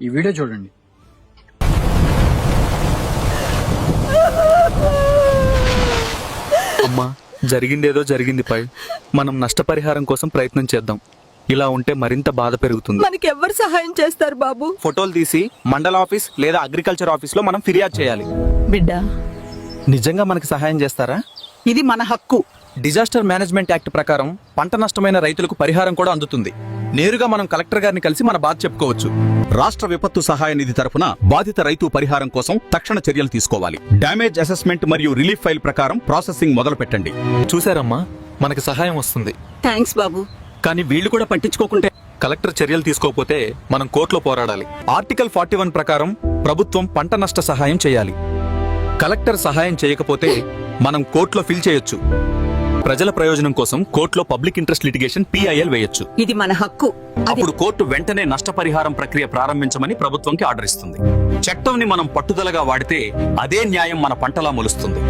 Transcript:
ఈ వీడియో చూడండి. అమ్మా, జరిగిందేదో జరిగింది పై. మనం నష్టపరిహారం కోసం ప్రయత్నం చేద్దాం. ఇలా ఉంటే మరింత బాధ పెరుగుతుంది. మనకెవ్వరు సహాయం చేస్తారు బాబు? ఫోటోలు తీసి మండల ఆఫీస్ లేదా అగ్రికల్చర్ ఆఫీస్ లో మనం ఫిర్యాదు చేయాలి. బిడ్డ, నిజంగా మనకి సహాయం చేస్తారా? ఇది మన హక్కు. డిజాస్టర్ మేనేజ్మెంట్ యాక్ట్ ప్రకారం పంట నష్టమైన రైతులకు పరిహారం కూడా అందుతుంది. నేరుగా మనం కలెక్టర్ గారిని కలిసి మన బాధ చెప్పుకోవచ్చు. రాష్ట్ర విపత్తు సహాయ నిధి తరపున బాధిత రైతు పరిహారం కోసం తక్షణ చర్యలు తీసుకోవాలి. డ్యామేజ్ అసెస్మెంట్ మరియు రిలీఫ్ ఫైల్ ప్రకారం ప్రాసెసింగ్ మొదలు పెట్టండి. చూశారమ్మా, మనకి సహాయం వస్తుంది. థ్యాంక్స్ బాబు. కానీ వీళ్ళు కూడా పట్టించుకోకుంటే కలెక్టర్ చర్యలు తీసుకోకపోతే మనం కోర్టులో పోరాడాలి. ఆర్టికల్ 41 ప్రకారం ప్రభుత్వం పంట నష్ట సహాయం చేయాలి. కలెక్టర్ సహాయం చేయకపోతే మనం కోర్టులో ఫిల్ చేయొచ్చు. ప్రజల ప్రయోజనం కోసం కోర్టులో పబ్లిక్ ఇంట్రెస్ట్ లిటిగేషన్ PIL వేయొచ్చు. ఇది మన హక్కు. అప్పుడు కోర్టు వెంటనే నష్టపరిహారం ప్రక్రియ ప్రారంభించమని ప్రభుత్వంకి ఆర్డర్ ఇస్తుంది. చట్టంని మనం పట్టుదలగా వాడితే అదే న్యాయం మన పంటలా మొలుస్తుంది.